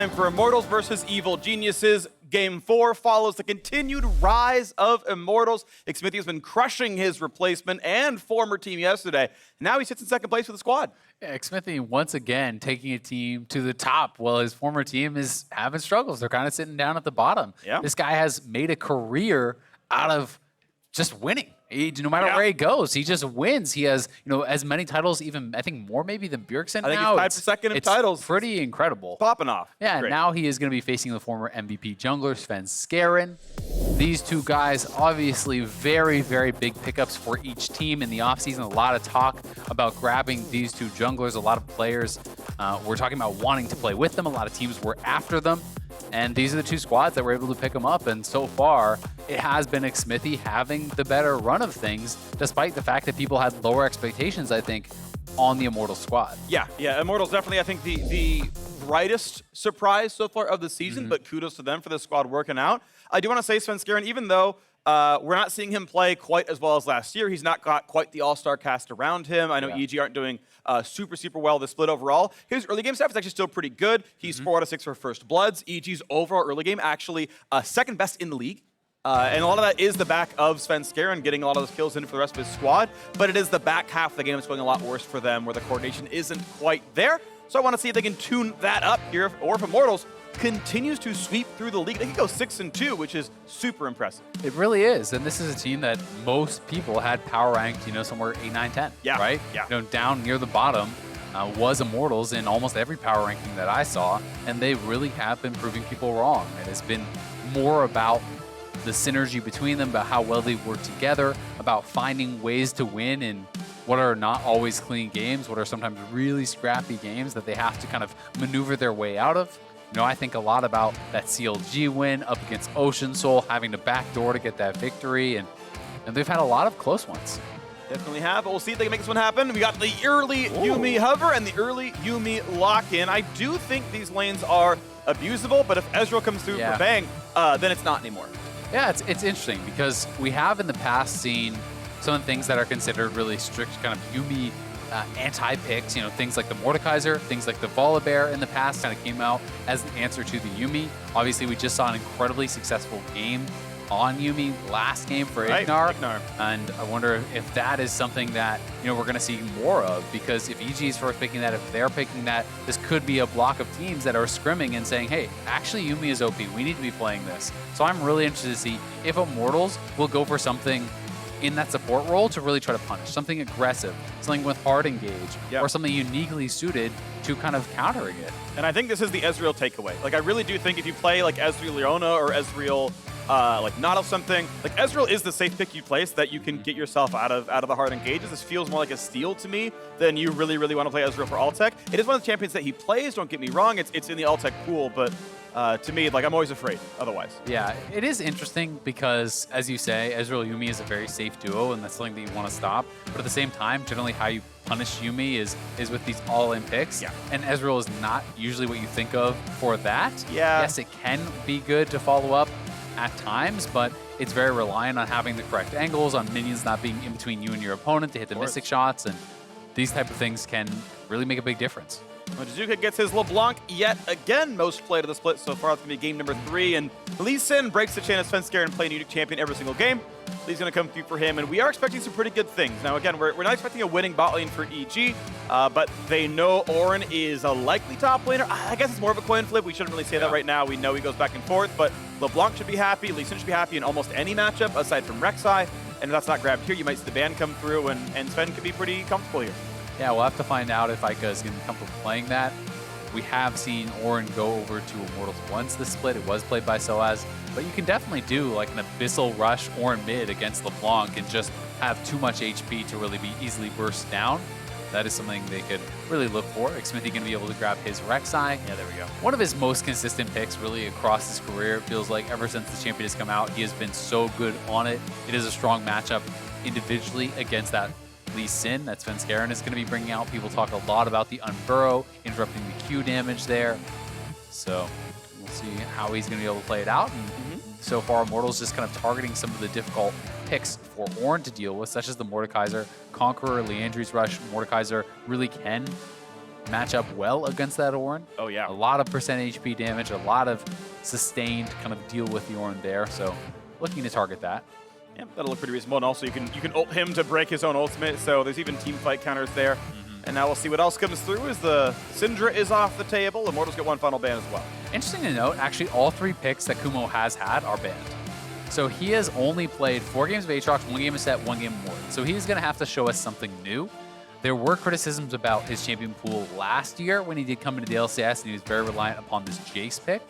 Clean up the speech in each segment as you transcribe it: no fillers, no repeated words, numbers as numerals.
And for Immortals versus Evil Geniuses, Game 4 follows the continued rise of Immortals. Xmithie has been crushing his replacement and former team yesterday. Now he sits in second place with the squad. Yeah, Xmithie once again taking a team to the top while his former team is having struggles. They're kind of sitting down at the bottom. Yeah. This guy has made a career out of just winning. No matter where he goes, he just wins. He has, as many titles, even I think more maybe than Bjergsen now. I think he's tied for second in titles. It's pretty incredible. Popping off. Yeah, Great. Now he is going to be facing the former MVP jungler, Svenskeren. These two guys, obviously very, very big pickups for each team in the offseason. A lot of talk about grabbing these two junglers. A lot of players were talking about wanting to play with them. A lot of teams were after them. And these are the two squads that were able to pick them up. And so far, it has been Xmithie having the better run of things, despite the fact that people had lower expectations, I think, on the Immortals squad. Yeah, Immortals definitely, I think, the brightest surprise so far of the season, but kudos to them for the squad working out. I do want to say Svenskeren, even though we're not seeing him play quite as well as last year, he's not got quite the all-star cast around him. I know EG aren't doing super, super well this split overall. His early game stuff is actually still pretty good. He's 4 out of 6 for First Bloods. EG's overall early game actually second best in the league. And a lot of that is the back of Svenskeren getting a lot of those kills in for the rest of his squad. But it is the back half of the game that's going a lot worse for them, where the coordination isn't quite there. So I want to see if they can tune that up here, or if Immortals continues to sweep through the league. They can go 6-2, which is super impressive. It really is. And this is a team that most people had power ranked, somewhere 8, 9, 10. Yeah. Right? Yeah. Down near the bottom was Immortals in almost every power ranking that I saw. And they really have been proving people wrong. It has been more about the synergy between them, about how well they work together, about finding ways to win in what are not always clean games, what are sometimes really scrappy games that they have to kind of maneuver their way out of. I think a lot about that CLG win up against Ocean Soul, having to backdoor to get that victory, and they've had a lot of close ones. Definitely have, but we'll see if they can make this one happen. We got the early Yuumi hover and the early Yuumi lock-in. I do think these lanes are abusable, but if Ezreal comes through for bang, then it's not anymore. Yeah, it's interesting because we have in the past seen some of the things that are considered really strict kind of Yuumi anti-picks, things like the Mordekaiser, things like the Volibear in the past kind of came out as an answer to the Yuumi. Obviously, we just saw an incredibly successful game on Yuumi last game for Ignar. And I wonder if that is something that, we're going to see more of, because if EG is first picking that, if they're picking that, this could be a block of teams that are scrimming and saying, hey, actually Yuumi is OP, we need to be playing this. So I'm really interested to see if Immortals will go for something in that support role to really try to punish, something aggressive, something with hard engage, or something uniquely suited to kind of countering it. And I think this is the Ezreal takeaway. Like, I really do think if you play like Ezreal Leona or Ezreal like Nautilus something, like Ezreal is the safe pick you place that you can get yourself out of the hard engages. This feels more like a steal to me than you really, really want to play Ezreal for Altec. It is one of the champions that he plays, don't get me wrong, it's in the Altec pool, but to me, like, I'm always afraid otherwise. Yeah, it is interesting because, as you say, Ezreal Yuumi is a very safe duo, and that's something that you want to stop. But at the same time, generally how you punish Yuumi is with these all-in picks. Yeah. And Ezreal is not usually what you think of for that. Yeah. Yes, it can be good to follow up at times, but it's very reliant on having the correct angles, on minions not being in between you and your opponent to hit the mystic shots, and these type of things can really make a big difference. Well, Jiizuke gets his LeBlanc yet again, most played of the split so far. It's going to be game number 3, and Lee Sin breaks the chain of Svenskeren playing unique champion every single game. Lee's going to come through for him, and we are expecting some pretty good things. Now, again, we're not expecting a winning bot lane for EG, but they know Orin is a likely top laner. I guess it's more of a coin flip. We shouldn't really say that right now. We know he goes back and forth, but LeBlanc should be happy. Lee Sin should be happy in almost any matchup aside from Rek'Sai, and if that's not grabbed here, you might see the ban come through, and Sven could be pretty comfortable here. Yeah, we'll have to find out if Eika is going to be comfortable playing that. We have seen Orin go over to Immortals once this split. It was played by Soaz, but you can definitely do like an Abyssal Rush Orin mid against LeBlanc and just have too much HP to really be easily burst down. That is something they could really look for. Xmithie going to be able to grab his Rek'Sai. Yeah, there we go. One of his most consistent picks really across his career. It feels like ever since the champion has come out, he has been so good on it. It is a strong matchup individually against that Lee Sin that Svenskeren is going to be bringing out. People talk a lot about the Unburrow, interrupting the Q damage there. So we'll see how he's going to be able to play it out. And so far, Immortals just kind of targeting some of the difficult picks for Orin to deal with, such as the Mordekaiser, Conqueror, Leandri's Rush. Mordekaiser really can match up well against that Ornn. Oh, yeah. A lot of percent HP damage, a lot of sustained kind of deal with the Ornn there. So looking to target that. Yeah, that'll look pretty reasonable. And also you can ult him to break his own ultimate, so there's even team fight counters there. And now we'll see what else comes through as the Syndra is off the table. Immortals get one final ban as well. Interesting to note, actually all 3 picks that Kumo has had are banned. So he has only played 4 games of Aatrox, 1 game of Set, 1 game of Immortals. So he's going to have to show us something new. There were criticisms about his champion pool last year when he did come into the LCS, and he was very reliant upon this Jace pick.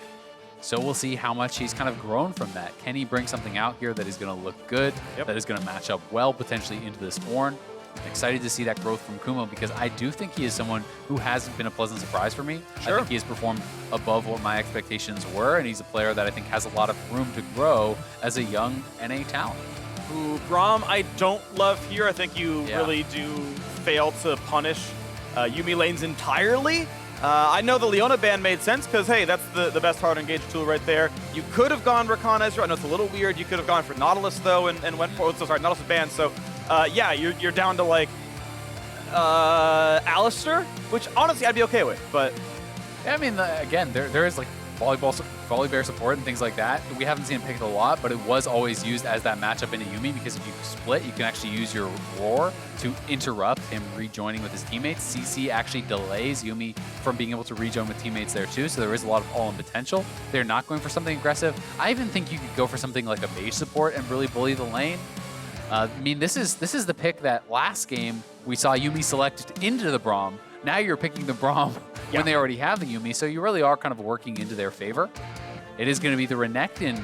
So we'll see how much he's kind of grown from that. Can he bring something out here that is going to look good, that is going to match up well potentially into this Ornn? I'm excited to see that growth from Kumo because I do think he is someone who hasn't been a pleasant surprise for me. I think he has performed above what my expectations were, and he's a player that I think has a lot of room to grow as a young NA talent. Ooh, Braum, I don't love here. I think you really do fail to punish Yuumi lanes entirely. I know the Leona ban made sense because, hey, that's the best hard engage tool right there. You could have gone Rakan Ezreal. I know it's a little weird. You could have gone for Nautilus, though, and went for... Oh, so sorry, Nautilus is banned. So, yeah, you're down to, like, Alistar, which, honestly, I'd be okay with, but... Yeah, I mean, again, there is, like, Volibear support and things like that. We haven't seen it picked a lot, but it was always used as that matchup into Yuumi because if you split, you can actually use your Roar to interrupt him rejoining with his teammates. CC actually delays Yuumi from being able to rejoin with teammates there too, so there is a lot of all-in potential. They're not going for something aggressive. I even think you could go for something like a mage support and really bully the lane. I mean, this is the pick that last game we saw Yuumi selected into the Braum. Now you're picking the Braum when they already have the Yuumi, so you really are kind of working into their favor. It is going to be the Renekton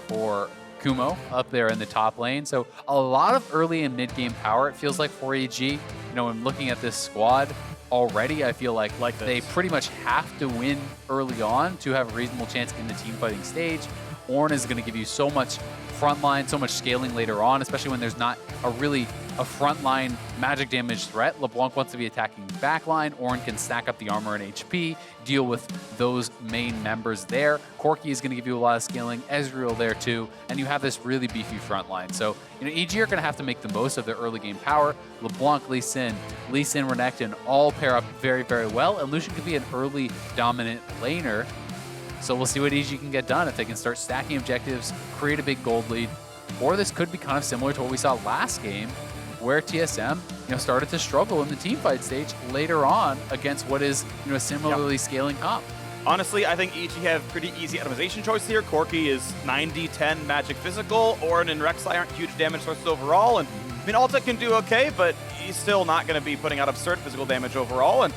for Kumo up there in the top lane, so a lot of early and mid-game power, it feels like, for AG. You know, when looking at this squad already, I feel like they pretty much have to win early on to have a reasonable chance in the team fighting stage. Ornn is going to give you so much frontline, so much scaling later on, especially when there's not a frontline magic damage threat. LeBlanc wants to be attacking backline. Ornn can stack up the armor and HP, deal with those main members there. Corki is going to give you a lot of scaling. Ezreal there too, and you have this really beefy frontline. So, you know, EG are going to have to make the most of their early game power. LeBlanc, Lee Sin, Renekton all pair up very, very well, and Lucian could be an early dominant laner. So we'll see what EG can get done if they can start stacking objectives, create a big gold lead, or this could be kind of similar to what we saw last game, where TSM, you know, started to struggle in the team fight stage later on against what is, you know, a similarly scaling comp. Honestly, I think EG have pretty easy itemization choice here. Corki is 90-10 magic physical. Ornn and Rek'Sai aren't huge damage sources overall. And I mean, Altec can do okay, but he's still not going to be putting out absurd physical damage overall. And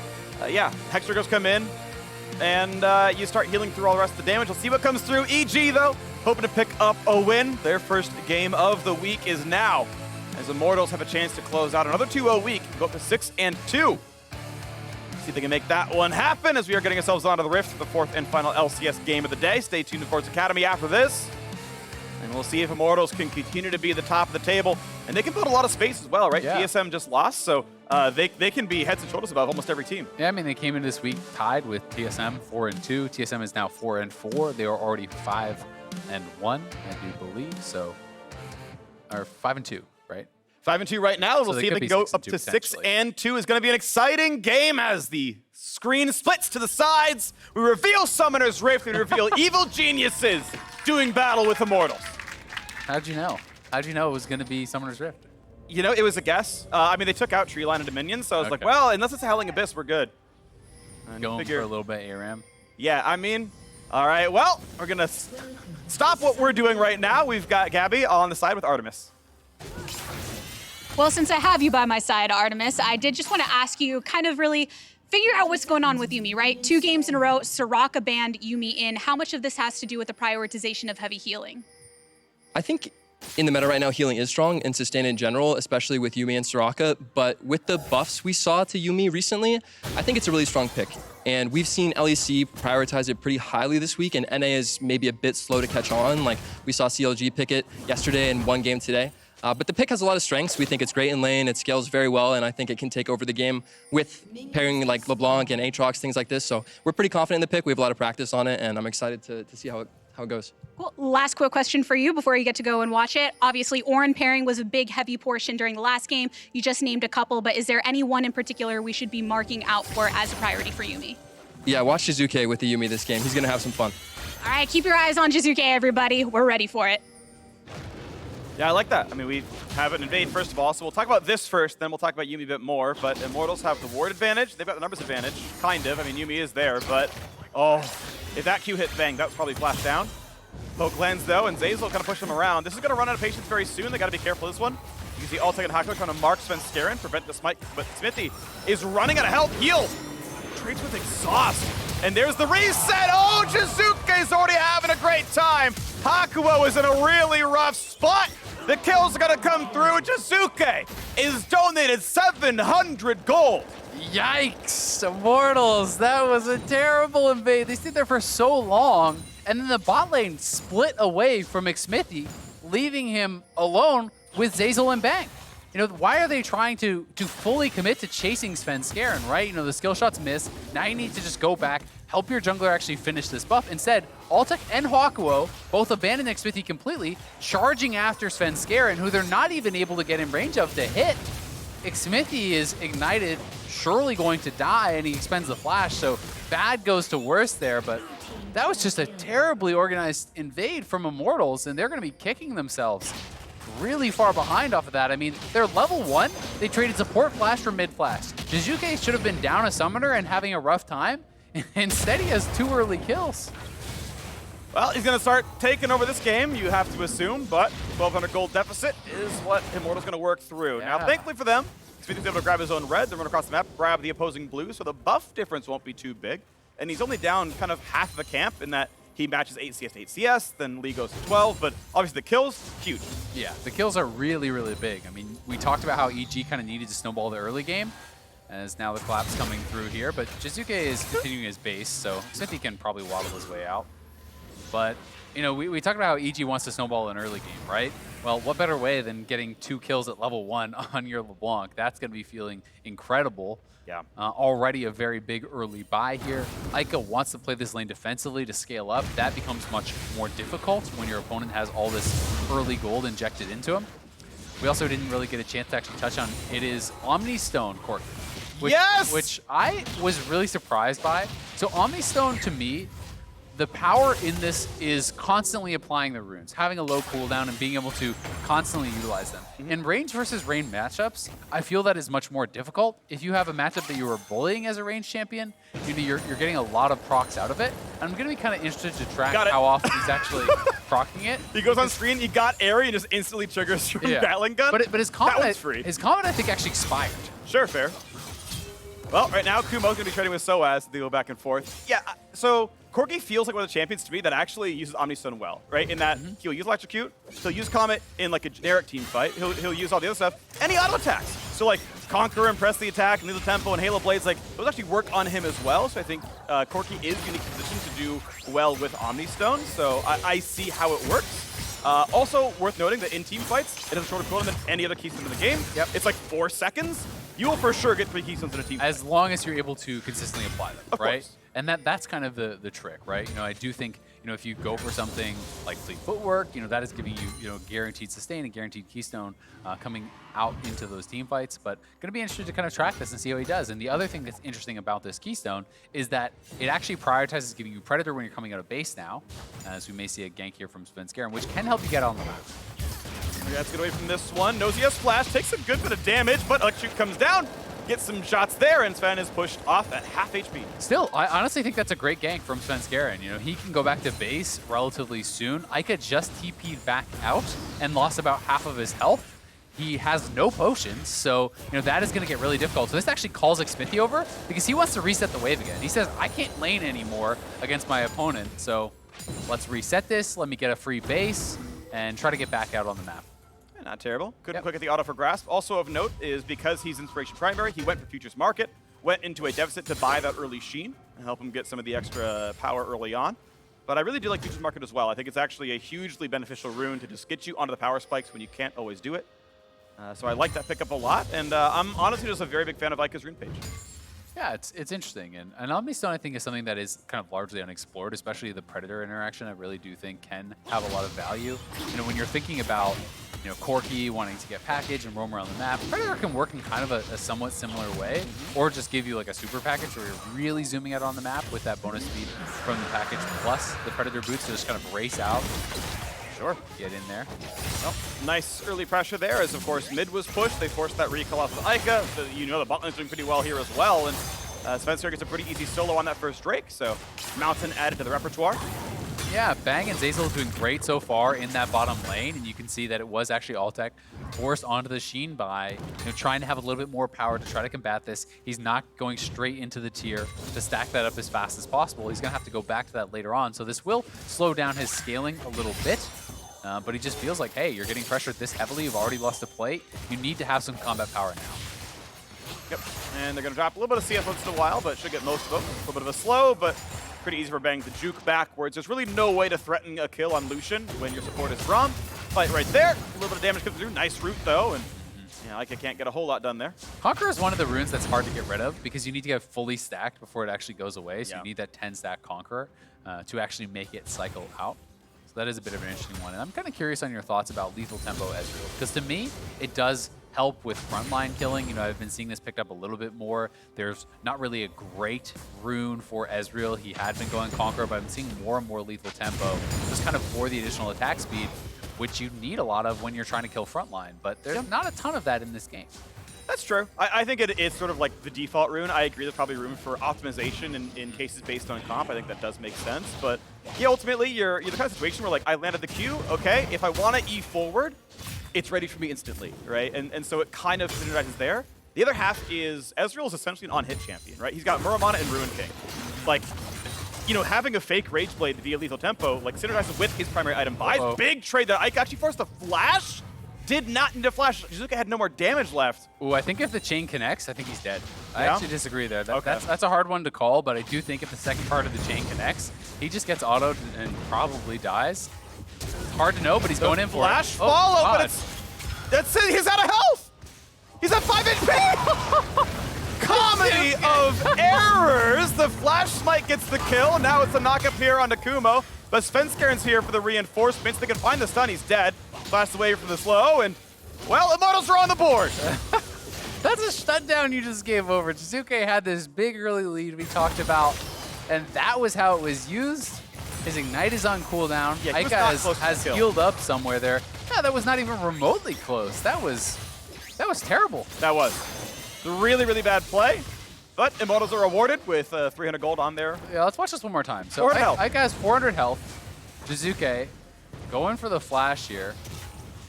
yeah, Hexagoes come in, and you start healing through all the rest of the damage. We'll see what comes through. EG, though, hoping to pick up a win. Their first game of the week is now, as Immortals have a chance to close out another 2-0 week, go up to 6-2. See if they can make that one happen as we are getting ourselves onto the Rift for the 4th and final LCS game of the day. Stay tuned to Force Academy after this, and we'll see if Immortals can continue to be the top of the table. And they can build a lot of space as well, right? Yeah. TSM just lost, so they can be heads and shoulders above almost every team. Yeah, I mean, they came into this week tied with TSM 4-2. TSM is now 4-4. They are already 5-1, I do believe. So, or 5-2, right? 5-2 right now. We'll see if they can go up to 6-2. Is going to be an exciting game as the screen splits to the sides. We reveal Summoner's Rift. We reveal evil geniuses doing battle with Immortals. How'd you know? How'd you know it was going to be Summoner's Rift? You know, it was a guess. I mean, they took out Treeline and Dominion, so I was like, well, unless it's a Howling Abyss, we're good. And going for a little bit ARAM. Yeah, I mean, all right, well, we're going to stop what we're doing right now. We've got Gabby on the side with Artemis. Well, since I have you by my side, Artemis, I did just want to ask you, kind of really figure out what's going on with Yuumi, right? 2 games in a row, Soraka banned Yuumi in. How much of this has to do with the prioritization of heavy healing? I think in the meta right now, healing is strong and sustain in general, especially with Yuumi and Soraka. But with the buffs we saw to Yuumi recently, I think it's a really strong pick. And we've seen LEC prioritize it pretty highly this week, and NA is maybe a bit slow to catch on. Like we saw CLG pick it yesterday and 1 game today. But the pick has a lot of strengths. We think it's great in lane, it scales very well, and I think it can take over the game with pairing like LeBlanc and Aatrox, things like this. So we're pretty confident in the pick. We have a lot of practice on it, and I'm excited to see how how it goes. Cool. Last quick question for you before you get to go and watch it. Obviously, Orin pairing was a big, heavy portion during the last game. You just named a couple, but is there any one in particular we should be marking out for as a priority for Yuumi? Yeah, watch Jiizuke with the Yuumi this game. He's going to have some fun. All right, keep your eyes on Jiizuke, everybody. We're ready for it. Yeah, I like that. I mean, we have an invade first of all, so we'll talk about this first, then we'll talk about Yuumi a bit more. But Immortals have the ward advantage. They've got the numbers advantage, kind of. I mean, Yuumi is there, but oh, if that Q hit bang, that was probably flashed down. Poke lands though, and Zeyzal kind of push them around. This is going to run out of patience very soon. They got to be careful this one. You can see Altec and Hakuho trying to mark Svenskeren, prevent the smite, but Xmithie is running out of health. Heal! Trades with exhaust. And there's the reset. Oh, Jiizuke's already having a great time. Hakuho is in a really rough spot. The kills are gonna come through. Jiizuke is donated 700 gold. Yikes, Immortals, that was a terrible invade. They stayed there for so long, and then the bot lane split away from Xmithie, leaving him alone with Zeyzal and Bang. You know, why are they trying to fully commit to chasing Svenskeren, right? You know, the skill shots miss. Now you need to just go back, help your jungler actually finish this buff. Instead, Altec and Hakuho both abandon Xmithie completely, charging after Svenskeren, who they're not even able to get in range of to hit. Xmithie is ignited, surely going to die, and he expends the flash, so bad goes to worse there, but that was just a terribly organized invade from Immortals, and they're going to be kicking themselves really far behind off of that. I mean, they're level 1. They traded support flash for mid flash. Jiizuke should have been down a summoner and having a rough time. Instead, he has 2 early kills. Well, he's going to start taking over this game, you have to assume, but 1,200 gold deficit is what Immortal's going to work through. Yeah. Now, thankfully for them, Xmithie's able to grab his own red, then run across the map, grab the opposing blue, so the buff difference won't be too big. And he's only down kind of half of a camp in that he matches 8 CS to 8 CS, then Lee goes to 12, but obviously the kills, huge. Yeah, the kills are really, really big. I mean, we talked about how EG kind of needed to snowball the early game, as now the collapse coming through here, but Jiizuke is continuing his base, so Xmithie can probably waddle his way out. But, you know, we talked about how EG wants to snowball an early game, right? Well, what better way than getting 2 kills at level 1 on your LeBlanc? That's going to be feeling incredible. Yeah. Already a very big early buy here. Eika wants to play this lane defensively to scale up. That becomes much more difficult when your opponent has all this early gold injected into him. We also didn't really get a chance to actually touch on, it is Omni Stone, Cork. Which I was really surprised by. So Omni Stone, to me, the power in this is constantly applying the runes, having a low cooldown and being able to constantly utilize them. In range versus range matchups, I feel that is much more difficult. If you have a matchup that you were bullying as a range champion, you're getting a lot of procs out of it. I'm going to be kind of interested to track how often he's actually procking it. He goes on screen, he got airy and just instantly triggers your battling gun. But his comment, that one's free. His comment, I think, actually expired. Sure, fair. Well, right now, Kumo's going to be trading with Soaz. They go back and forth. Yeah, so Corki feels like one of the champions to me that actually uses Omnistone well, right? In that he'll use Electrocute, he'll use Comet in like a generic team fight, he'll use all the other stuff, and he auto-attacks. So like Conquer and Press the Attack, and Lethal Tempo and Halo Blades, like those actually work on him as well. So I think Corki is in a position to do well with Omnistone. So I see how it works. Also worth noting that in team fights, it has a shorter cooldown than any other keystone in the game. Yep. It's like 4 seconds. You will for sure get 3 keystones in a team as long as you're able to consistently apply them, of right? Course. And that's kind of the trick, right? You know, I do think, you know, if you go for something like Fleet Footwork, you know, that is giving you, you know, guaranteed sustain and guaranteed keystone coming out into those team fights. But going to be interested to kind of track this and see how he does. And the other thing that's interesting about this keystone is that it actually prioritizes giving you Predator when you're coming out of base now, as we may see a gank here from Svenskeren, which can help you get on the map. Let's get away from this one. Knows he has flash, takes a good bit of damage, but Electrocute comes down, gets some shots there, and Sven is pushed off at half HP. Still, I honestly think that's a great gank from Svenskeren. You know, he can go back to base relatively soon. Eika just TP'd back out and lost about half of his health. He has no potions, so you know that is going to get really difficult. So this actually calls Xmithie over because he wants to reset the wave again. He says, I can't lane anymore against my opponent, so let's reset this, let me get a free base, and try to get back out on the map. Not terrible. Couldn't quick at the auto for Grasp. Also of note is because he's Inspiration Primary, he went for Futures Market, went into a deficit to buy that early Sheen and help him get some of the extra power early on. But I really do like Futures Market as well. I think it's actually a hugely beneficial rune to just get you onto the power spikes when you can't always do it. So I like that pickup a lot, and I'm honestly just a very big fan of Eika's rune page. Yeah, it's interesting. And Omnistone, I think, is something that is kind of largely unexplored, especially the Predator interaction. I really do think can have a lot of value. You know, when you're thinking about, you know, Corki wanting to get package and roam around the map, Predator can work in kind of a somewhat similar way, or just give you like a super package where you're really zooming out on the map with that bonus speed from the package plus the Predator boots to just kind of race out. Sure, get in there. Well, nice early pressure there as, of course, mid was pushed. They forced that recall off of Eika. So, you know, the bot lane's doing pretty well here as well. And Svenskeren gets a pretty easy solo on that first Drake. So Mountain added to the repertoire. Yeah, Bang and Zeyzal doing great so far in that bottom lane, and you can see that it was actually Altec forced onto the Sheen by, you know, trying to have a little bit more power to try to combat this. He's not going straight into the tier to stack that up as fast as possible. He's going to have to go back to that later on, so this will slow down his scaling a little bit. But he just feels like, hey, you're getting pressured this heavily. You've already lost a plate. You need to have some combat power now. Yep, and they're going to drop a little bit of CS once in a while, but should get most of them. A little bit of a slow, but pretty easy for Bang to juke backwards. There's really no way to threaten a kill on Lucian when your support is Rom. Fight right there. A little bit of damage comes through. Nice root, though, and yeah, like I can't get a whole lot done there. Conqueror is one of the runes that's hard to get rid of because you need to get fully stacked before it actually goes away. So you need that 10-stack Conqueror to actually make it cycle out. That is a bit of an interesting one. And I'm kind of curious on your thoughts about lethal tempo Ezreal. Because to me, it does help with frontline killing. You know, I've been seeing this picked up a little bit more. There's not really a great rune for Ezreal. He had been going Conqueror, but I'm seeing more and more lethal tempo just kind of for the additional attack speed, which you need a lot of when you're trying to kill frontline. But there's not a ton of that in this game. That's true. I think it is sort of like the default rune. I agree there's probably room for optimization in cases based on comp. I think that does make sense. But yeah, ultimately, you're the kind of situation where, like, I landed the Q, okay, if I want to E forward, it's ready for me instantly, right? And so it kind of synergizes there. The other half is Ezreal is essentially an on-hit champion, right? He's got Muramana and Ruin King. Like, you know, having a fake Rage Blade via lethal tempo, like, synergizes with his primary item buys. Big trade that Ike actually forced the flash. Did not need a flash. Jiizuke had no more damage left. Ooh, I think if the chain connects, I think he's dead. I Yeah? actually disagree there. That's a hard one to call, but I do think if the second part of the chain connects, he just gets autoed and probably dies. It's hard to know, but he's going in for it. Flash follow, but that's it. He's out of health. He's at 5 HP. Comedy of errors. The Flash Smite gets the kill. Now it's a knock-up here onto Kumo. But Svenskeren's here for the reinforcements. They can find the stun. He's dead. Flashed away from the slow, and, well, Immortals are on the board. That's a shutdown you just gave over. Jiizuke had this big early lead we talked about, and that was how it was used. His Ignite is on cooldown. Yeah, Eika has healed up somewhere there. Yeah, that was not even remotely close. That was terrible. That was a really, really bad play. But Immortals are rewarded with 300 gold on there. Yeah, let's watch this one more time. So 400 health. Eika has 400 health. Jiizuke going for the flash here.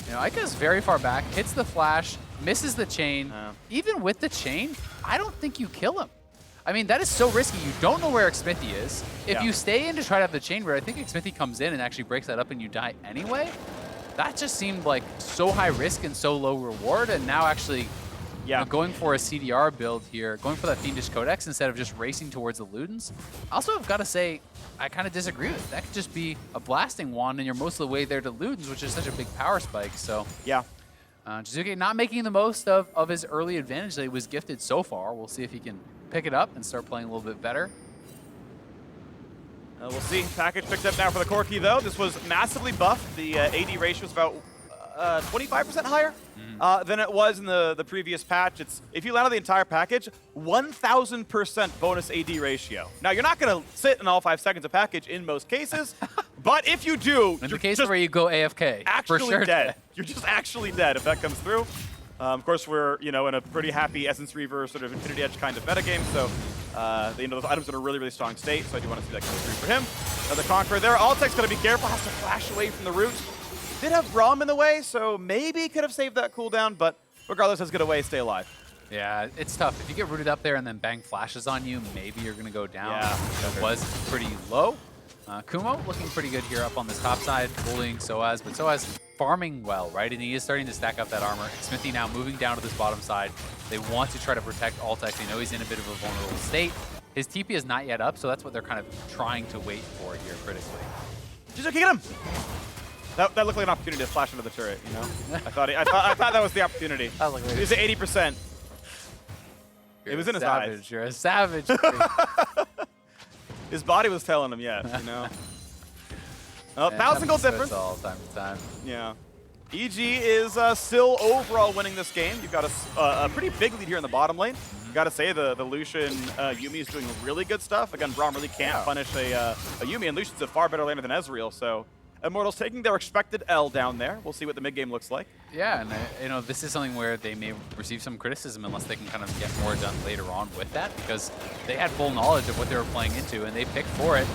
You know, Eika is very far back, hits the flash, misses the chain. Even with the chain, I don't think you kill him. I mean, that is so risky. You don't know where Xmithie is. If you stay in to try to have the chain where I think Xmithie comes in and actually breaks that up and you die anyway, that just seemed like so high risk and so low reward. And now actually you know, going for a CDR build here, going for that Fiendish Codex instead of just racing towards the Ludens. Also, I've got to say, I kind of disagree with it. That could just be a blasting wand and you're most of the way there to Ludens, which is such a big power spike. So yeah. Jiizuke not making the most of his early advantage that he was gifted so far. We'll see if he can pick it up and start playing a little bit better. We'll see. Package picked up now for the Corki, though. This was massively buffed. The AD ratio is about 25% higher than it was in the previous patch. It's, if you land on the entire package, 1,000% bonus AD ratio. Now, you're not going to sit in all 5 seconds of package in most cases, but if you do, in the case where you go AFK, actually for sure dead. You're just actually dead if that comes through. Of course, we're in a pretty happy Essence Reaver sort of Infinity Edge kind of metagame, so those items are in a really, really strong state, so I do want to see that come through for him. Another Conqueror there. Altec's going to be careful, has to flash away from the root. Did have Rom in the way, so maybe could have saved that cooldown, but regardless, has good away, stay alive. Yeah, it's tough. If you get rooted up there and then Bang flashes on you, maybe you're going to go down. Yeah, that was pretty low. Kumo looking pretty good here up on this top side, bullying Soaz, but Soaz farming well, right? And he is starting to stack up that armor. Xmithie now moving down to this bottom side. They want to try to protect Altec. They know he's in a bit of a vulnerable state. His TP is not yet up, so that's what they're kind of trying to wait for here critically. Jiizuke, get him! That looked like an opportunity to flash into the turret, you know? I thought that was the opportunity. He's at 80%. It was in his eyes. Savage. You're a savage. His body was telling him yes, you know. 1,000 gold difference. All time to time. Yeah. EG is still overall winning this game. You've got a pretty big lead here in the bottom lane. Got to say the Lucian Yuumi is doing really good stuff. Again, Braum really can't punish a Yuumi, and Lucian's a far better laner than Ezreal. So Immortals taking their expected L down there. We'll see what the mid game looks like. Yeah, and you know, this is something where they may receive some criticism unless they can kind of get more done later on with that, because they had full knowledge of what they were playing into and they picked for it.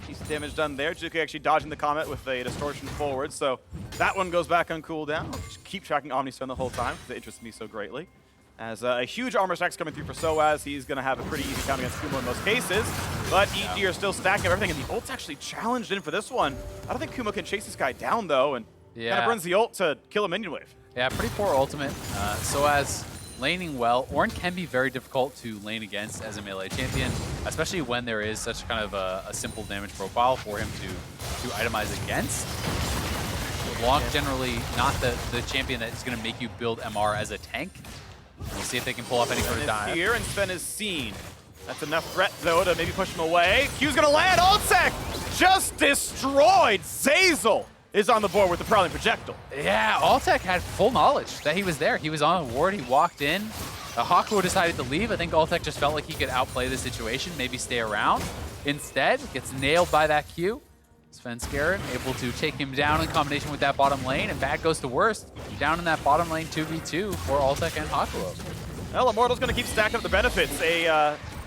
Decent damage done there. Jiizuke actually dodging the Comet with a distortion forward, so that one goes back on cooldown. Just keep tracking Omnistone the whole time because it interests me so greatly. As a huge armor stacks coming through for Soaz, he's going to have a pretty easy count against Kumo in most cases. But EG are still stacking up everything, and the ult's actually challenged in for this one. I don't think Kumo can chase this guy down, though, and kind of burns the ult to kill a minion wave. Yeah, pretty poor ultimate. Soaz laning well. Ornn can be very difficult to lane against as a melee champion, especially when there is such kind of a simple damage profile for him to itemize against. Blanc generally not the champion that's going to make you build MR as a tank. We'll see if they can pull off any sort of dive. Here, and Sven is seen. That's enough threat, though, to maybe push him away. Q's gonna land. Altec just destroyed. Zeyzal is on the board with the Prowling Projectile. Yeah, Altec had full knowledge that he was there. He was on a ward, he walked in. Hakuho decided to leave. I think Altec just felt like he could outplay the situation, maybe stay around. Instead, gets nailed by that Q. Svenskeren able to take him down in combination with that bottom lane, and bad goes to worst. Down in that bottom lane 2v2 for Altec and Hakuho. Well, Immortals going to keep stacking up the benefits.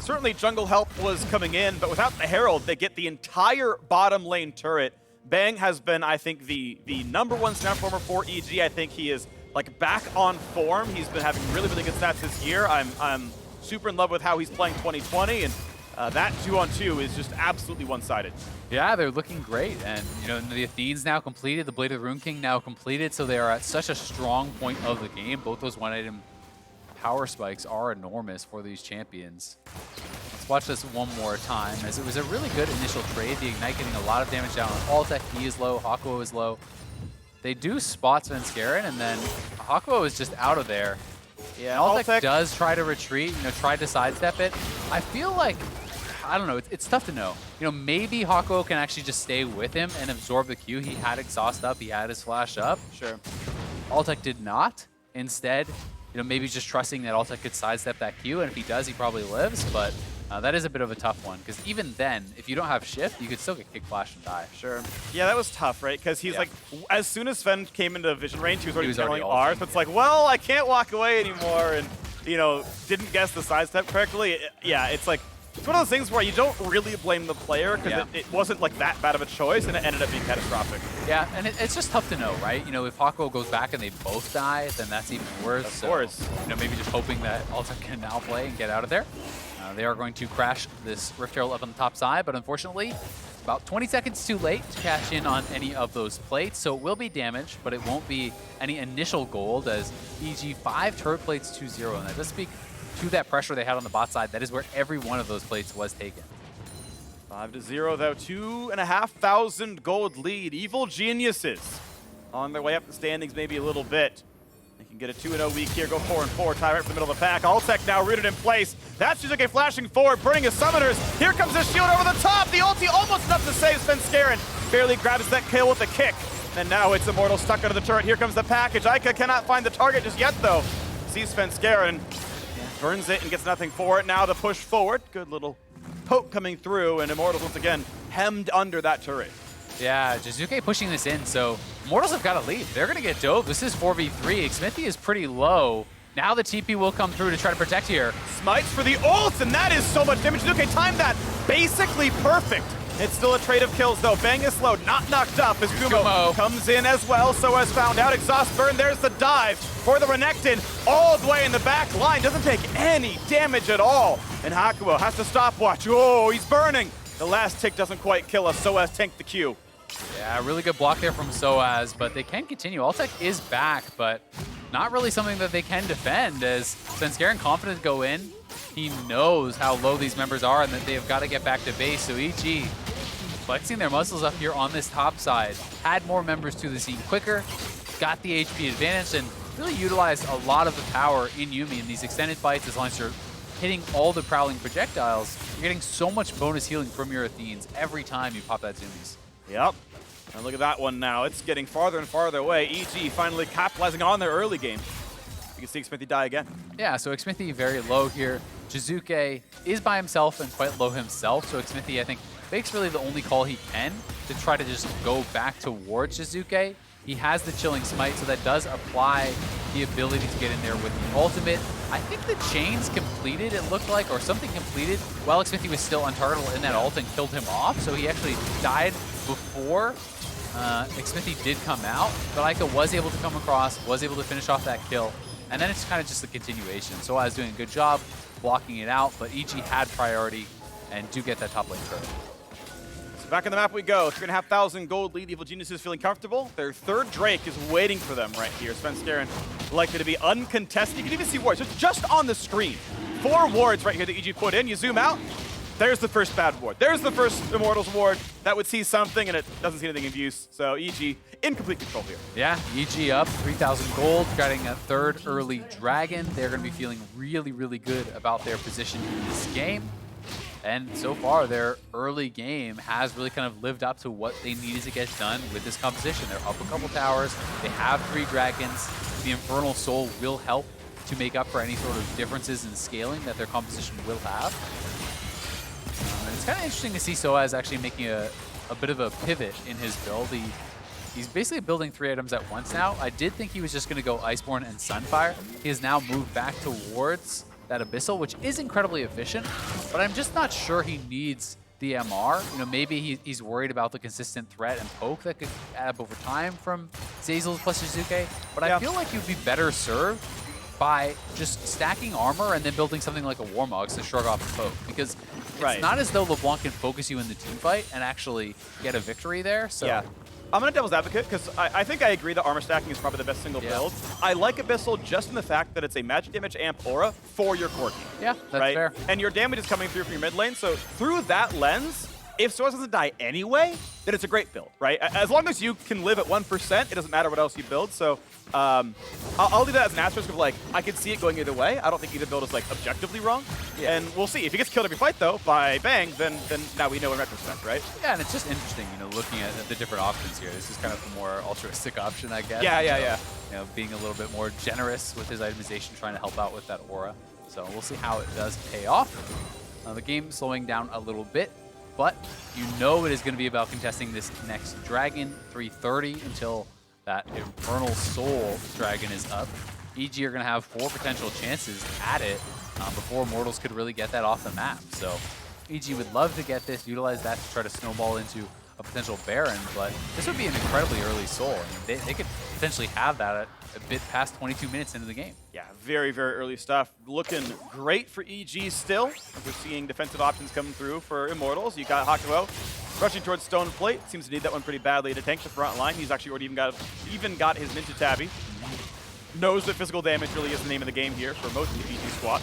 Certainly jungle help was coming in, but without the Herald, they get the entire bottom lane turret. Bang has been, I think, the #1 snap former for EG. I think he is like back on form. He's been having really, really good stats this year. I'm super in love with how he's playing 2020, and that 2-on-2 is just absolutely one-sided. Yeah, they're looking great, and you know, the Athene's now completed, the Blade of the Rune King now completed, so they are at such a strong point of the game. Both those one-item power spikes are enormous for these champions. Let's watch this one more time, as it was a really good initial trade. The Ignite getting a lot of damage down on Altec. He is low, Hakuho is low. They do spot Svenskeren, and then Hakuho is just out of there. Yeah, Altec does try to retreat, you know, try to sidestep it. I feel like, I don't know, it's tough to know. You know, maybe Hakuho can actually just stay with him and absorb the Q. He had exhaust up, he had his flash up. Sure. Altec did not. Instead, you know, maybe just trusting that Altec could sidestep that Q, and if he does, he probably lives, but that is a bit of a tough one, because even then, if you don't have shift, you could still get kick flash and die. Sure. Yeah, that was tough, right? Because he's like, as soon as Sven came into vision range, he was already R, so it's like, well, I can't walk away anymore, and, you know, didn't guess the sidestep correctly. Yeah, it's like, it's one of those things where you don't really blame the player, because it wasn't like that bad of a choice, and it ended up being catastrophic. Yeah, and it's just tough to know, right? You know, if Hakuho goes back and they both die, then that's even worse. Of course. So, you know, maybe just hoping that Altec can now play and get out of there. They are going to crash this Rift Herald up on the top side, but unfortunately, about 20 seconds too late to cash in on any of those plates, so it will be damage, but it won't be any initial gold, as EG 5 turret plates 2-0, and that does speak to that pressure they had on the bot side. That is where every one of those plates was taken. 5-0 though, 2,500 gold lead. Evil Geniuses on their way up the standings maybe a little bit. They can get a 2-0 week here, go 4-4, tie right for the middle of the pack. Altec now rooted in place. That's Jiizuke flashing forward, burning his summoners. Here comes the shield over the top. The ulti almost enough to save Svenskeren. Barely grabs that kill with a kick. And now it's Immortal stuck under the turret. Here comes the package. Eika cannot find the target just yet though. Sees Svenskeren, burns it and gets nothing for it. Now the push forward. Good little poke coming through, and Immortals once again hemmed under that turret. Yeah, Jiizuke pushing this in, so Immortals have got to leave. They're going to get dove. This is 4v3. Xmithie is pretty low. Now the TP will come through to try to protect here. Smites for the ult, and that is so much damage. Jiizuke timed that basically perfect. It's still a trade of kills, though. Bang is slow, not knocked up as Kumo comes in as well. So as found out, exhaust burn. There's the dive for the Renekton all the way in the back line. Doesn't take any damage at all. And Hakuho has to stopwatch. Oh, he's burning. The last tick doesn't quite kill us. Soaz tanked the Q. Yeah, really good block there from Soaz, but they can continue. Altec is back, but not really something that they can defend, as Svenskeren confident to go in. He knows how low these members are and that they've got to get back to base, so EG flexing their muscles up here on this top side. Add more members to the scene quicker, got the HP advantage, and really utilized a lot of the power in Yuumi in these extended fights. As long as you're hitting all the prowling projectiles, you're getting so much bonus healing from your Athenes every time you pop that Zoomies. Yep. And look at that one now. It's getting farther and farther away. EG finally capitalizing on their early game. You can see Xmithie die again. Yeah, so Xmithie very low here. Jiizuke is by himself and quite low himself, so Xmithie, I think, makes really the only call he can to try to just go back towards Jiizuke. He has the Chilling Smite, so that does apply the ability to get in there with the ultimate. I think the chains completed, it looked like, or something completed while Xmithie was still untargetable in that ult and killed him off, so he actually died before Xmithie did come out, but Eika was able to come across, was able to finish off that kill, and then it's kind of just a continuation. Soaz doing a good job blocking it out, but EG had priority and do get that top lane turret. So back on the map we go. 3,500 gold lead. Evil Geniuses feeling comfortable. Their third Drake is waiting for them right here. Svenskeren likely to be uncontested. You can even see wards just on the screen. 4 wards right here that EG put in. You zoom out. There's the first bad ward. There's the first Immortals ward that would see something, and it doesn't see anything in use. So EG in complete control here. Yeah, EG up 3,000 gold, getting a third early dragon. They're going to be feeling really, really good about their position in this game. And so far, their early game has really kind of lived up to what they needed to get done with this composition. They're up a couple towers. They have 3 dragons. The Infernal Soul will help to make up for any sort of differences in scaling that their composition will have. And it's kind of interesting to see Soaz actually making a bit of a pivot in his build. He's basically building 3 items at once now. I did think he was just going to go Iceborne and Sunfire. He has now moved back towards that Abyssal, which is incredibly efficient, but I'm just not sure he needs the MR. You know, maybe he's worried about the consistent threat and poke that could add up over time from Zeyzal plus Jiizuke, but I feel like you'd be better served by just stacking armor and then building something like a Warmogs to shrug off the poke, because it's not as though LeBlanc can focus you in the team fight and actually get a victory there. So yeah. I'm going to devil's advocate because I think I agree that armor stacking is probably the best single build. I like Abyssal just in the fact that it's a magic damage amp aura for your Corki. Yeah, that's fair. And your damage is coming through from your mid lane, so through that lens, if Soaz doesn't die anyway, then it's a great build, right? As long as you can live at 1%, it doesn't matter what else you build. So I'll leave that as an asterisk of like, I could see it going either way. I don't think either build is like objectively wrong. Yeah. And we'll see. If he gets killed every fight though by Bang, then now we know in retrospect, right? Yeah, and it's just interesting, you know, looking at the different options here. This is kind of the more altruistic option, I guess. Yeah. You know, being a little bit more generous with his itemization, trying to help out with that aura. So we'll see how it does pay off. The game slowing down a little bit, but you know it is going to be about contesting this next dragon, 330, until that Infernal Soul dragon is up. EG are going to have 4 potential chances at it before Immortals could really get that off the map. So EG would love to get this, utilize that to try to snowball into a potential Baron, but this would be an incredibly early Soul. I mean, they could potentially have that at a bit past 22 minutes into the game. Yeah, very, very early stuff. Looking great for EG still. We're seeing defensive options coming through for Immortals. You got Hakuho rushing towards Stone Plate. Seems to need that one pretty badly to tank the front line. He's actually already even got his Ninja Tabby. Knows that physical damage really is the name of the game here for most of the EG squad.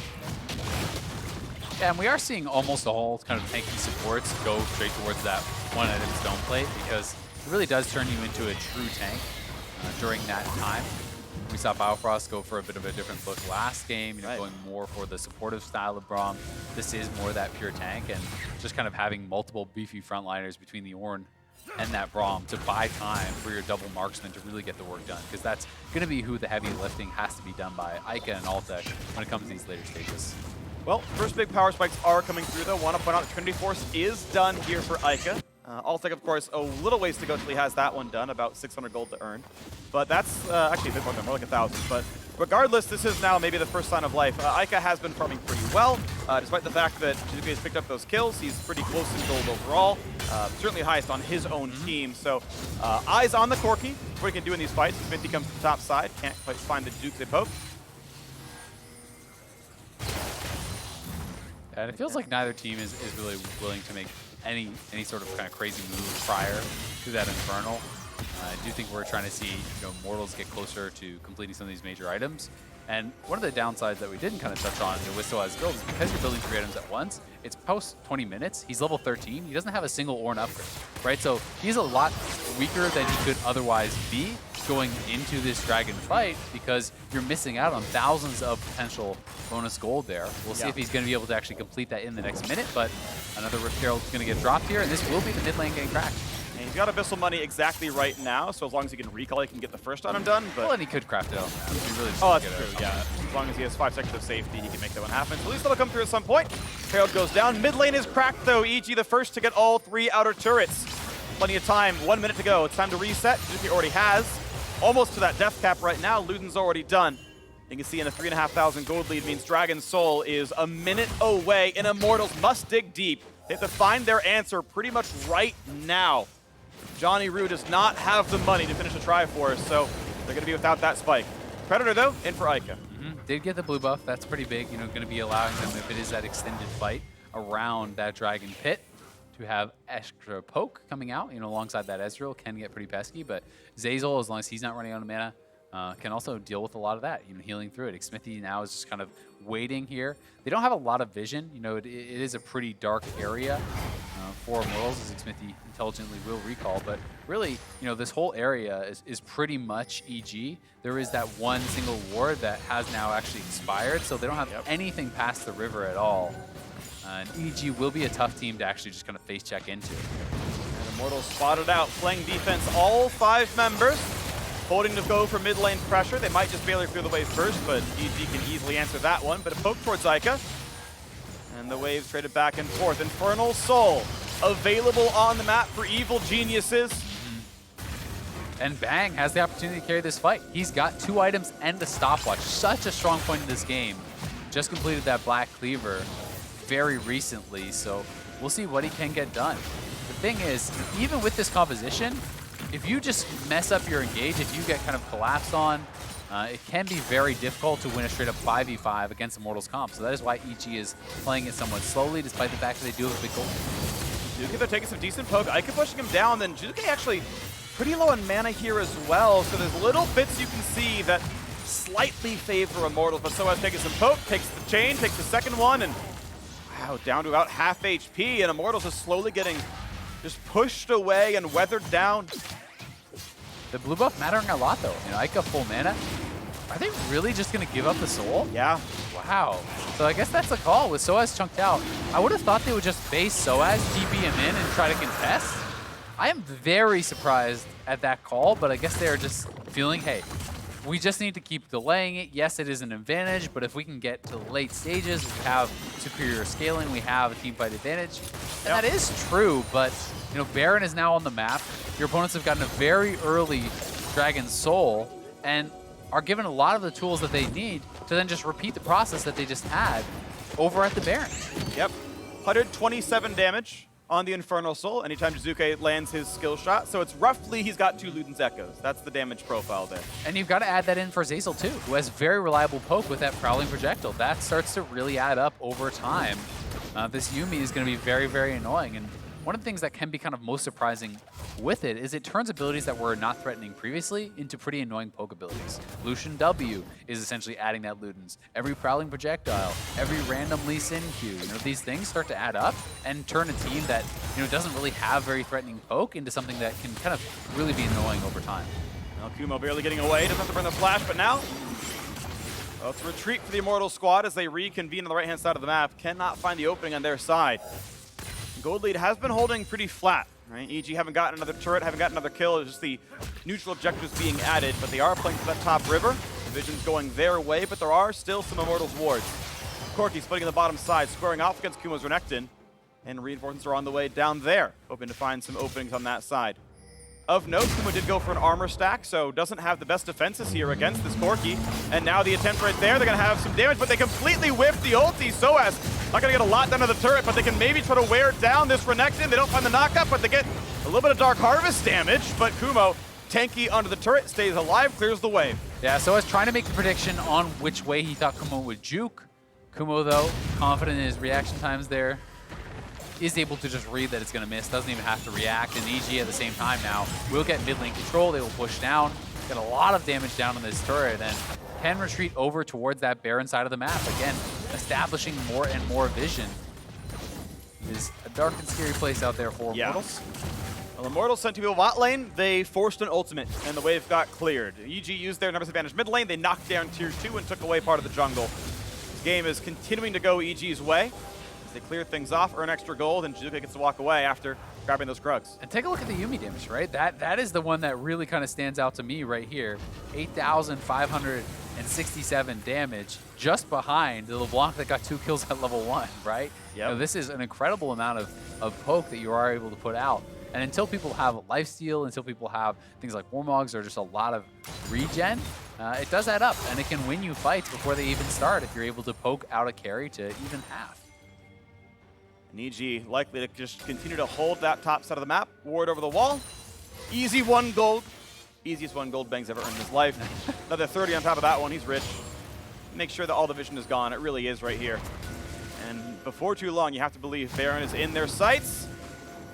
Yeah, and we are seeing almost all kind of tanky supports go straight towards that one item Stone Plate, because it really does turn you into a true tank during that time. We saw Biofrost go for a bit of a different look last game, you know, going more for the supportive style of Braum. This is more that pure tank, and just kind of having multiple beefy frontliners between the Ornn and that Braum to buy time for your double marksman to really get the work done, because that's going to be who the heavy lifting has to be done by, Eika and Altec, when it comes to these later stages. Well, first big power spikes are coming through though. Want to point out Trinity Force is done here for Eika. Altec, of course, a little ways to go until he has that one done, about 600 gold to earn. But that's actually a bit more than more like 1,000. But regardless, this is now maybe the first sign of life. Eika has been farming pretty well, despite the fact that Jiizuke has picked up those kills. He's pretty close in gold overall, certainly highest on his own team. So eyes on the Corki, what he can do in these fights. Xmithie comes to the top side, can't quite find the Jiizuke poke. And it feels like neither team is really willing to make any sort of kind of crazy move prior to that Infernal. I do think we're trying to see, you know, Mortals get closer to completing some of these major items. And one of the downsides that we didn't kind of touch on with Soaz's build is because you're building 3 items at once, it's post 20 minutes, he's level 13, he doesn't have a single Ornn upgrade, right? So he's a lot weaker than he could otherwise be going into this Dragon fight because you're missing out on thousands of potential bonus gold there. We'll see if he's going to be able to actually complete that in the next minute, but another Rift Herald is going to get dropped here, and this will be the mid lane getting cracked. And he's got Abyssal money exactly right now, so as long as he can recall, he can get the first item done. But Well, and he could craft it out. He really just oh, get that's it. true, yeah. As long as he has 5 seconds of safety, he can make that one happen. So at least that'll come through at some point. Herald goes down. Mid lane is cracked, though. EG the first to get all 3 outer turrets. Plenty of time. 1 minute to go. It's time to reset. Jiizuke already has. Almost to that death cap right now. Luden's already done. You can see in a 3,500 gold lead means Dragon's Soul is a minute away, and Immortals must dig deep. They have to find their answer pretty much right now. Johnny Rue does not have the money to finish the Triforce, so they're going to be without that spike. Predator, though, in for Eika. Did get the blue buff. That's pretty big. You know, going to be allowing them, if it is that extended fight around that Dragon Pit, to have extra poke coming out. You know, alongside that Ezreal can get pretty pesky, but Zeyzal, as long as he's not running out of mana, can also deal with a lot of that, you know, healing through it. Xmithie now is just kind of waiting here. They don't have a lot of vision. You know, it is a pretty dark area for Immortals, as Xmithie intelligently will recall, but really, you know, this whole area is pretty much EG. There is that one single ward that has now actually expired, so they don't have anything past the river at all. And EG will be a tough team to actually just kind of face check into. And Immortals spotted out, playing defense, all 5 members. Holding to go for mid lane pressure. They might just barely clear the wave first, but EG can easily answer that one. But a poke towards Eika. And the waves traded back and forth. Infernal Soul available on the map for evil geniuses. And Bang has the opportunity to carry this fight. He's got 2 items and a stopwatch. Such a strong point in this game. Just completed that Black Cleaver very recently, so we'll see what he can get done. The thing is, even with this composition, if you just mess up your engage, if you get kind of collapsed on, it can be very difficult to win a straight-up 5v5 against Immortals comp. So that is why EG is playing it somewhat slowly, despite the fact that they do have a big goal. Jiizuke, they're taking some decent poke. Eika pushing him down, then Jiizuke actually pretty low on mana here as well. So there's little bits you can see that slightly favor Immortals, but Soaz taking some poke, takes the chain, takes the second one, and wow, down to about half HP, and Immortals is slowly getting just pushed away and weathered down. The blue buff mattering a lot, though. You know, Eika full mana. Are they really just going to give up the soul? Yeah. Wow. So I guess that's a call with Soaz chunked out. I would have thought they would just base Soaz, TP him in, and try to contest. I am very surprised at that call, but I guess they are just feeling, hey, we just need to keep delaying it. Yes, it is an advantage, but if we can get to the late stages, we have superior scaling, we have a team fight advantage. And that is true, but you know, Baron is now on the map. Your opponents have gotten a very early Dragon Soul and are given a lot of the tools that they need to then just repeat the process that they just had over at the Baron. Yep. 127 damage on the Infernal Soul anytime Jiizuke lands his skill shot. So it's roughly, he's got 2 Luden's Echoes. That's the damage profile there. And you've got to add that in for Zeyzal too, who has very reliable poke with that Prowling Projectile. That starts to really add up over time. This Yuumi is going to be very, very annoying. And one of the things that can be kind of most surprising with it is it turns abilities that were not threatening previously into pretty annoying poke abilities. Lucian W is essentially adding that Ludens. Every Prowling Projectile, every random Lee Sin Q, you know, these things start to add up and turn a team that, you know, doesn't really have very threatening poke into something that can kind of really be annoying over time. Now Kumo barely getting away, doesn't have to burn the flash, but now it's a retreat for the Immortal squad as they reconvene on the right-hand side of the map. Cannot find the opening on their side. Gold lead has been holding pretty flat, right? EG haven't gotten another turret, haven't gotten another kill. It's just the neutral objectives being added, but they are playing for that top river. Division's going their way, but there are still some Immortals wards. Corki splitting in the bottom side, squaring off against Kumo's Renekton, and reinforcements are on the way down there, hoping to find some openings on that side. Of note, Kumo did go for an armor stack, so doesn't have the best defenses here against this Corki. And now the attempt right there, they're gonna have some damage, but they completely whiffed the ulti. Soaz not gonna get a lot done to the turret, but they can maybe try to wear down this Renekton. They don't find the knockup, but they get a little bit of Dark Harvest damage. But Kumo, tanky under the turret, stays alive, clears the wave. Yeah, Soaz trying to make the prediction on which way he thought Kumo would juke. Kumo, though, confident in his reaction times there, is able to just read that it's going to miss, doesn't even have to react, and EG at the same time now will get mid lane control, they will push down, get a lot of damage down on this turret, and can retreat over towards that Baron side of the map. Again, establishing more and more vision. It is a dark and scary place out there for Immortals. Well, Immortals sent two people bot lane. They forced an ultimate, and the wave got cleared. EG used their numbers advantage mid lane. They knocked down tier 2 and took away part of the jungle. This game is continuing to go EG's way. As they clear things off, earn extra gold, and Jiizuke gets to walk away after grabbing those Krugs. And take a look at the Yuumi damage, right? That is the one that really kind of stands out to me right here. 8,567 damage just behind the LeBlanc that got 2 kills at level 1, right? Yep. You know, this is an incredible amount of poke that you are able to put out. And until people have lifesteal, until people have things like Warmogs or just a lot of regen, it does add up, and it can win you fights before they even start if you're able to poke out a carry to even half. And EG likely to just continue to hold that top side of the map, ward over the wall. Easy 1 gold. Easiest 1 gold Bang's ever earned in his life. Another 30 on top of that one, he's rich. Make sure that all the vision is gone, it really is right here. And before too long, you have to believe Baron is in their sights.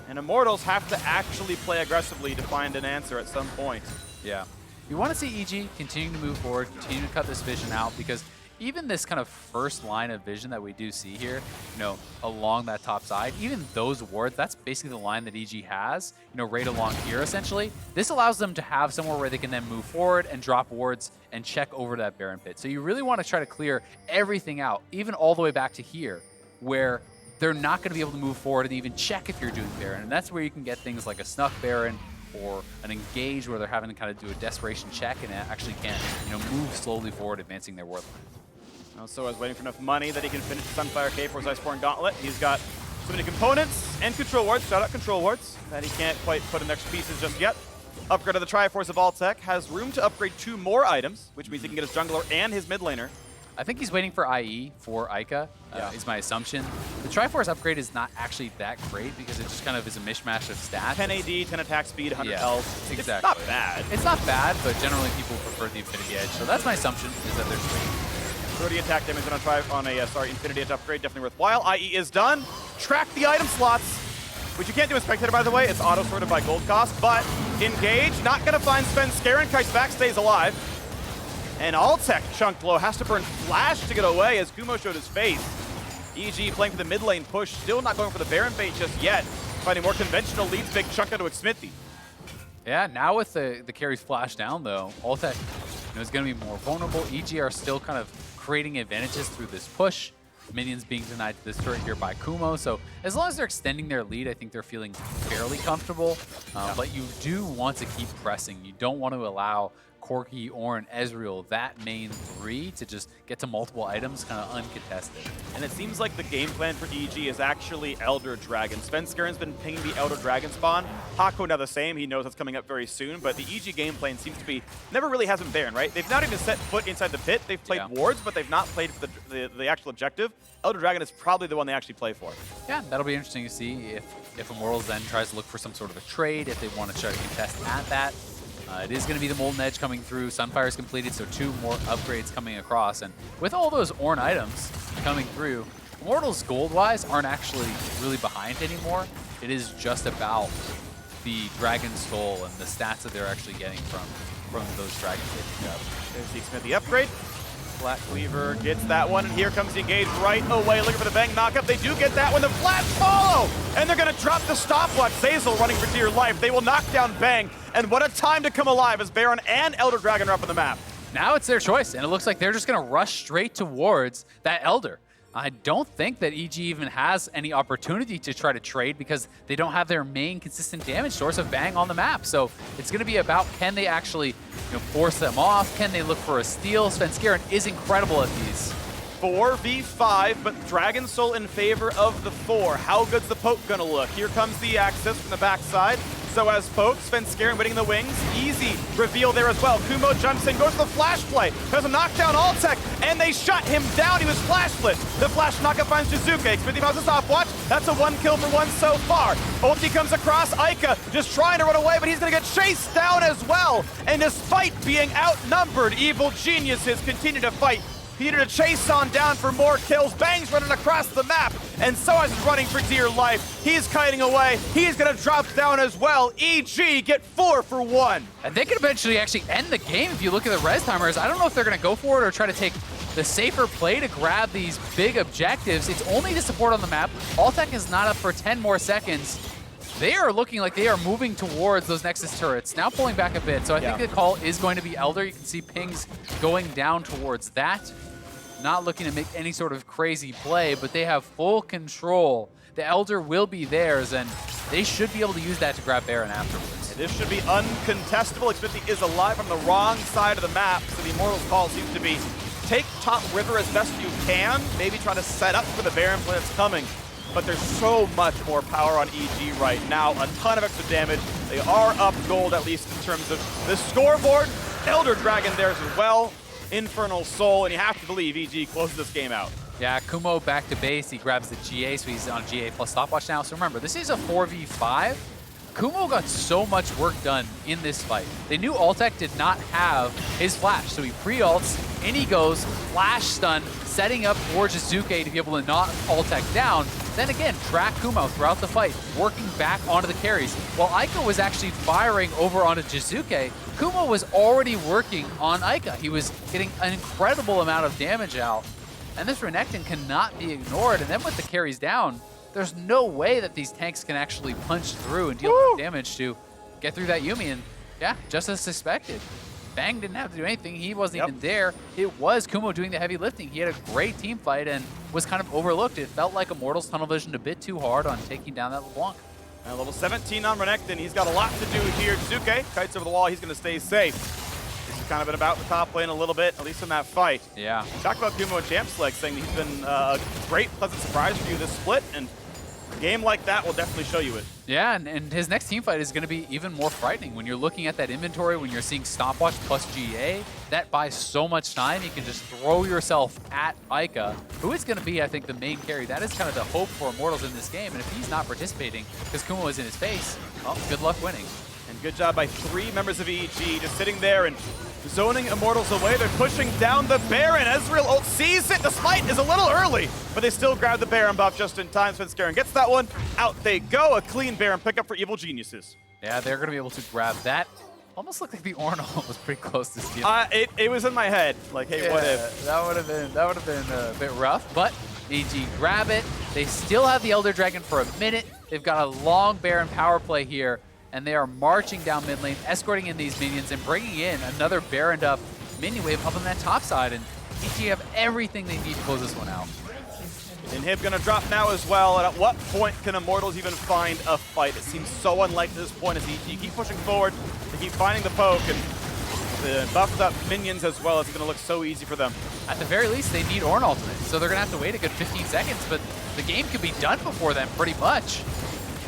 And Immortals have to actually play aggressively to find an answer at some point. Yeah. You want to see EG continue to move forward, continue to cut this vision out, because even this kind of first line of vision that we do see here, you know, along that top side, even those wards, that's basically the line that EG has, you know, right along here essentially. This allows them to have somewhere where they can then move forward and drop wards and check over that Baron pit. So you really want to try to clear everything out, even all the way back to here, where they're not going to be able to move forward and even check if you're doing Baron. And that's where you can get things like a Snuck Baron or an Engage where they're having to kind of do a desperation check and actually can't, you know, move slowly forward, advancing their ward line. Soaz waiting for enough money that he can finish the Sunfire Cape for his Iceborne Gauntlet. He's got so many components and control wards, shout out control wards, that he can't quite put in extra pieces just yet. Upgrade of the Triforce of Altec has room to upgrade 2 more items, which means he can get his jungler and his mid laner. I think he's waiting for IE for Eika, is my assumption. The Triforce upgrade is not actually that great because it just kind of is a mishmash of stats. 10 AD, 10 attack speed, 100 health. Exactly. It's not bad. It's not bad, but generally people prefer the Infinity Edge. So that's my assumption, is that they're straight. 30 attack damage on a Infinity Edge upgrade, definitely worthwhile. IE is done. Track the item slots, which you can't do in Spectator, by the way. It's auto-sorted by gold cost, but Engage, not gonna find Svenskeren. Kai's back stays alive. And Altec chunked low, has to burn Flash to get away as Kumo showed his face. EG playing for the mid lane push, still not going for the Baron bait just yet. Finding more conventional leads, big chunk into Xmithie. Yeah, now with the carries Flash down though, Altec is going to be more vulnerable. EG are still kind of creating advantages through this push. Minions being denied to this turret here by Kumo. So as long as they're extending their lead, I think they're feeling fairly comfortable. But you do want to keep pressing. You don't want to allow Corki, Ornn, Ezreal, that main 3 to just get to multiple items kind of uncontested. And it seems like the game plan for EG is actually Elder Dragon. Svenskeren's been pinging the Elder Dragon spawn. Hakuho now the same, he knows that's coming up very soon, but the EG game plan seems to be, never really has been Baron, right? They've not even set foot inside the pit, they've played wards, but they've not played for the actual objective. Elder Dragon is probably the one they actually play for. Yeah, that'll be interesting to see if Immortals then tries to look for some sort of a trade, if they want to try to contest at that. It is going to be the Molten Edge coming through. Sunfire's completed, so 2 more upgrades coming across. And with all those Ornn items coming through, Immortals gold-wise aren't actually really behind anymore. It is just about the Dragon Soul and the stats that they're actually getting from those dragons they pick up. There's the Xmithie upgrade. Black Cleaver gets that one, and here comes the Engage right away, looking for the Bang knockup. They do get that one, the flash follow! And they're gonna drop the stopwatch. Zeyzal running for dear life. They will knock down Bang, and what a time to come alive as Baron and Elder Dragon are up on the map. Now it's their choice, and it looks like they're just gonna rush straight towards that Elder. I don't think that EG even has any opportunity to try to trade because they don't have their main consistent damage source of Bang on the map. So it's going to be about, can they actually force them off? Can they look for a steal? Svenskeren is incredible at these. 4v5, but Dragon Soul in favor of the 4. How good's the poke gonna look? Here comes the access from the backside. Soaz poke, Svenskeren winning the wings. Easy reveal there as well. Kumo jumps in, goes to the flash play. There's a knockdown Altec, and they shut him down. He was flash split. The flash knockup finds Jiizuke. Xmithie finds a stopwatch. That's a 1 kill for 1 so far. Ulti comes across. Eika just trying to run away, but he's gonna get chased down as well. And despite being outnumbered, evil geniuses continue to fight. Peter to chase on down for more kills. Bang's running across the map, and Soaz is running for dear life. He's kiting away. He's gonna drop down as well. EG get 4 for 1. And they could eventually actually end the game if you look at the res timers. I don't know if they're gonna go for it or try to take the safer play to grab these big objectives. It's only to support on the map. Altec is not up for 10 more seconds. they are looking like they are moving towards those Nexus turrets, now pulling back a bit. So I think the call is going to be Elder. You can see pings going down towards that. Not looking to make any sort of crazy play, but they have full control. The Elder will be theirs, and they should be able to use that to grab Baron afterwards. This should be uncontestable. Xmithie is alive on the wrong side of the map, so the Immortals call seems to be take top river as best you can, maybe try to set up for the Baron play that's coming. But there's so much more power on EG right now, a ton of extra damage. They are up gold, at least in terms of the scoreboard. Elder Dragon there as well, Infernal Soul, and you have to believe EG closes this game out. Yeah, Kumo back to base. He grabs the GA, so he's on GA plus stopwatch now. So remember, this is a 4v5. Kumo got so much work done in this fight. They knew Altec did not have his flash, so he pre-ults, in he goes, flash stun, setting up for Jiizuke to be able to knock Altec down. Then again, track Kumo throughout the fight, working back onto the carries. While Eika was actually firing over onto Jiizuke, Kumo was already working on Eika. He was getting an incredible amount of damage out. And this Renekton cannot be ignored. And then with the carries down, there's no way that these tanks can actually punch through and deal enough damage to get through that Yuumi. And yeah, just as suspected. Bang didn't have to do anything. He wasn't even there. It was Kumo doing the heavy lifting. He had a great team fight and was kind of overlooked. It felt like Immortals tunnel visioned a bit too hard on taking down that LeBlanc. Level 17 on Renekton. He's got a lot to do here. Jiizuke kites over the wall. He's going to stay safe. This has kind of been about the top lane a little bit, at least in that fight. Yeah. Talk about Kumo and Champs Leg saying he's been a great, pleasant surprise for you this split, and a game like that will definitely show you it. Yeah, and his next team fight is going to be even more frightening. When you're looking at that inventory, when you're seeing stopwatch plus GA, that buys so much time. You can just throw yourself at Eika, who is going to be, I think, the main carry. That is kind of the hope for Immortals in this game. And if he's not participating because Kumo is in his face, well, good luck winning. And good job by 3 members of EG just sitting there and zoning Immortals away. They're pushing down the Baron. Ezreal ult sees it. The smite is a little early, but they still grab the Baron buff just in time. Svenskeren gets that one. Out they go. A clean Baron pickup for Evil Geniuses. Yeah, they're going to be able to grab that. Almost looked like the Ornal was pretty close to stealing. It was in my head. Like, hey, what if? That would have been a bit rough, but EG grab it. They still have the Elder Dragon for a minute. They've got a long Baron power play here, and they are marching down mid lane, escorting in these minions and bringing in another Baroned up minion wave up on that top side. And EG have everything they need to close this one out. Inhib gonna drop now as well, and at what point can Immortals even find a fight? It seems so unlikely at this point as EG keep pushing forward, they keep finding the poke, and the buffed up minions as well. It's gonna look so easy for them. At the very least, they need Ornn ultimate, so they're gonna have to wait a good 15 seconds, but the game could be done before then pretty much.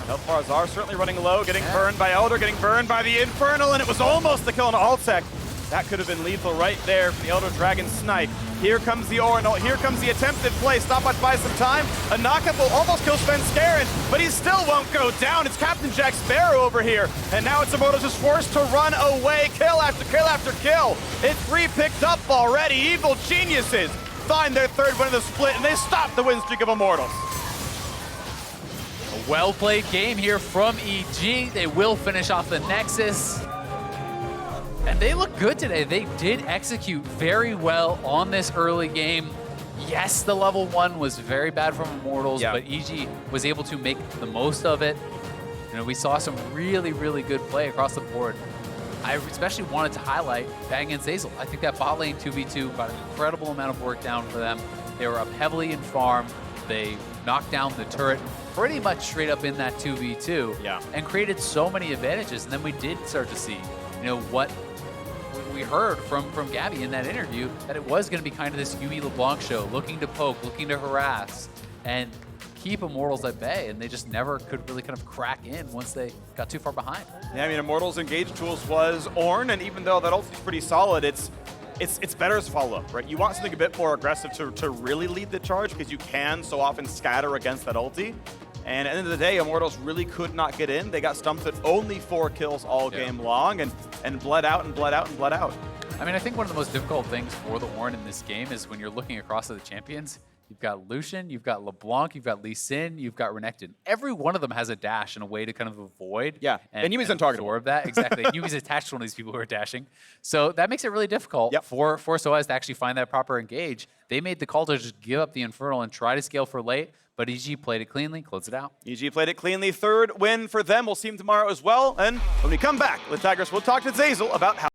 Hellfarzar certainly running low, getting burned by Elder, getting burned by the Infernal, and it was almost the kill on Altec. That could have been lethal right there from the Elder Dragon snipe. Here comes the Ornal, here comes the attempted play. Stopwatch buys some time. A knockup will almost kill Svenskeren, but he still won't go down. It's Captain Jack Sparrow over here, and now it's Immortals just forced to run away. Kill after kill after kill. It's 3 picked up already. Evil Geniuses find their 3rd win of the split, and they stop the win streak of Immortals. A well-played game here from EG. They will finish off the Nexus. And they look good today. They did execute very well on this early game. Yes, the level 1 was very bad from Immortals, but EG was able to make the most of it. You know, we saw some really, really good play across the board. I especially wanted to highlight Bang and Zeyzal. I think that bot lane 2v2 got an incredible amount of work down for them. They were up heavily in farm. They knocked down the turret pretty much straight up in that 2v2 and created so many advantages. And then we did start to see, you know, what we heard from Gabby in that interview, that it was going to be kind of this Yuumi LeBlanc show, looking to poke, looking to harass, and keep Immortals at bay, and they just never could really kind of crack in once they got too far behind. Yeah, I mean, Immortals' engage tools was Ornn, and even though that ult is pretty solid, it's better as follow-up, right? You want something a bit more aggressive to really lead the charge, because you can so often scatter against that ulti. And at the end of the day, Immortals really could not get in. They got stumped at only 4 kills all game long, and bled out and bled out and bled out. I mean, I think one of the most difficult things for the Ornn in this game is when you're looking across at the champions, You've got Lucian, you've got LeBlanc, you've got Lee Sin, you've got Renekton. Every one of them has a dash and a way to kind of avoid. Yeah, and Yumi's untargetable. Absorb that, exactly. Yumi's attached to one of these people who are dashing. So that makes it really difficult for Soaz to actually find that proper engage. They made the call to just give up the Infernal and try to scale for late, but EG played it cleanly, closed it out. EG played it cleanly. Third win for them. We'll see him tomorrow as well. And when we come back with Tigers, we'll talk to Zeyzal about how